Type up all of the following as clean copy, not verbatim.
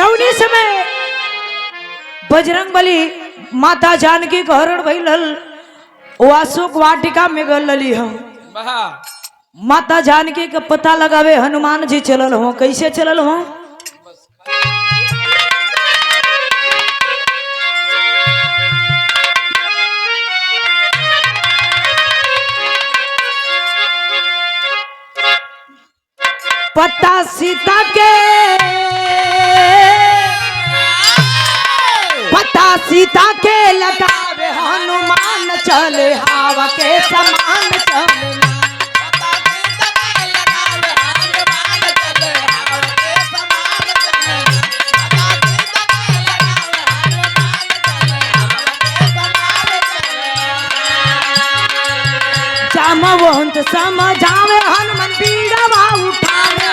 जौनी समय बजरंगबली माता जानकी को हरण भइल अशोक वाटिका में गली हम माता जानकी के पता लगावे हनुमान जी चलल हो। कैसे चलल हो? पता सीता के लगावे हनुमान चले हवा के समान चले। जामवंत समझावे हनुमान पीड़वा उठावे।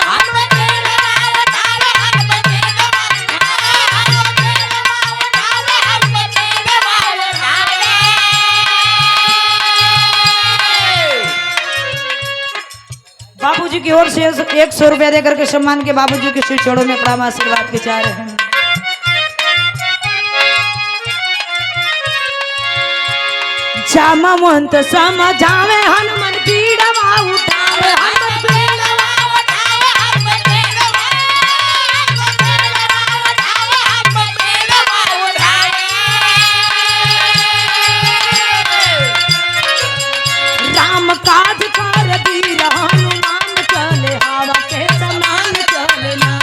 बाबूजी की ओर से 100 रुपया देकर के सम्मान के बाबूजी के चरणों में प्रणाम आशीर्वाद के चाह रहे हैं। जामवंत समझावे हनुमान पीड़वा उठावे। राम काज कर वीर हनुमान चले हवा के समान चलना।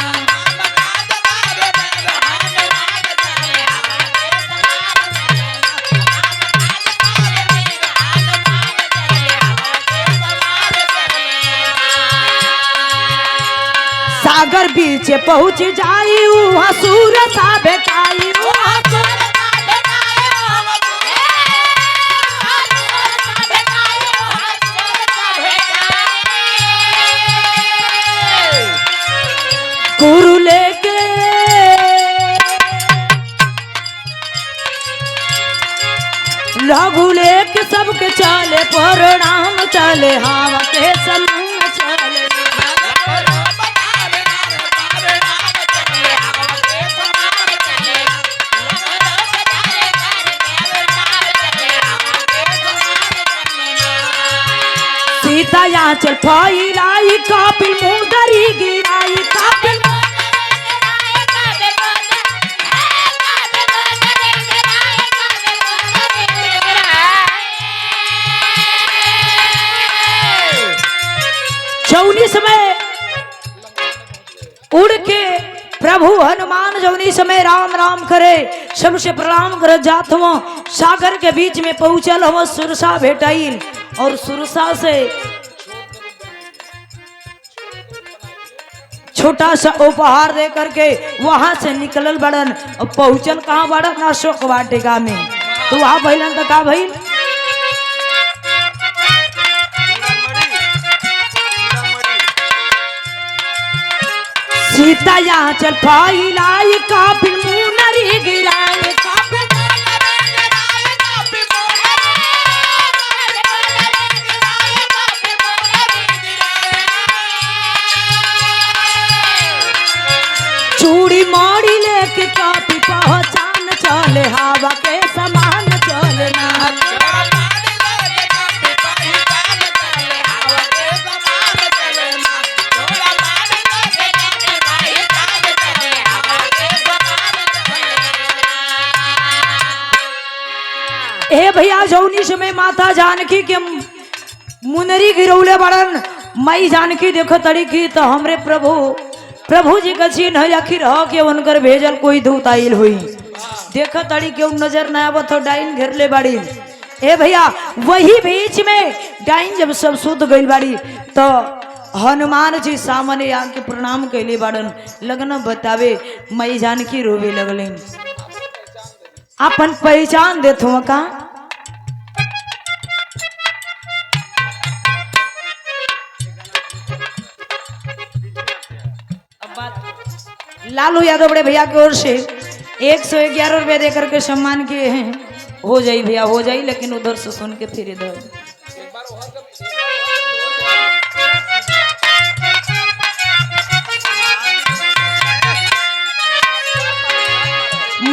सागर बीच पहुँच जाई वहाँ सूरसा भेटाई। गुरु लेके लघु लेके सबके चले प्रणाम चले हवा के समान चले। सीता यहाँ चल फैलाई कापिल मुदरी गिराई। कापिल जौनी समय उड़ के प्रभु हनुमान जौनी समय राम राम करे सबसे प्रणाम कर जात हो। सागर के बीच में पहुंचल हो सुरसा भेटाइल और सुरसा से छोटा सा उपहार दे करके वहां से निकलल बड़न और पहुंचल कहाँ बड़न? अशोक वाटिका में। तो वहां भइलन तो का भइल? सीता यहाँ चल फैलाई कापिल मुनरी गिराए। चूड़ी मोड़ी लेके कापी पहचान चले हवा के समान चलना। ए भैया जौनी समय माता जानकी के मुनरी गिरौले बड़न मई जानकी देखो तड़ी की तो हमरे प्रभु जी का चीन है आखिर हो के उनकर भेजल कोई दूत आइल हुई। देखो तड़ी के नजर न आवत हो डाइन घेर ले बाड़ी। ए भैया वही बीच में डाइन जब सब शुद्ध गइल बाड़ी तो हनुमान जी सामने आके प्रणाम कैले बाड़न। लगन बतावे मई जानकी रोवे लगले। अपन पहचान देत हो का? लालू यादव बड़े भैया की ओर से 111 रुपया देकर के सम्मान किए हैं। हो जाई भैया हो जाई, लेकिन उधर से सुन के फिर इधर।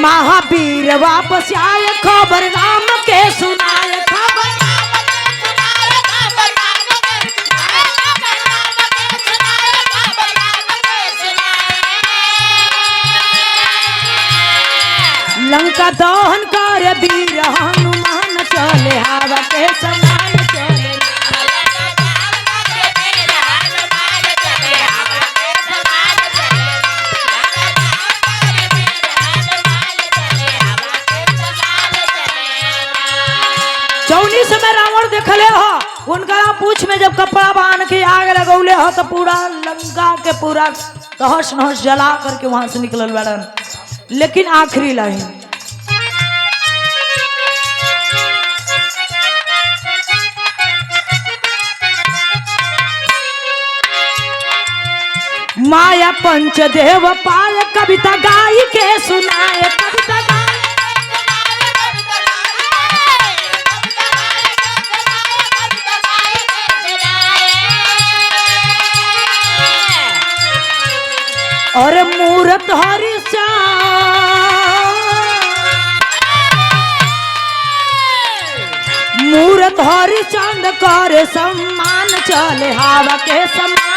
महावीर वापस आए खबर राम के सुनाए खबर लंका दहन कर वीर हनुमान चले हवा के समान चले चौनी समय रावण देखले हो उनका पूछ में जब कपड़ा बांध के आग लगौले हो तो पूरा लंका के पूरा तहस नहस जला करके वहां से निकलल बड़न। लेकिन आखिरी लाइन माया पंचदेव पाल कविता गाई के सुनाए कविता और मूरत हरिचंद करे सम्मान चले हवा के सम्मान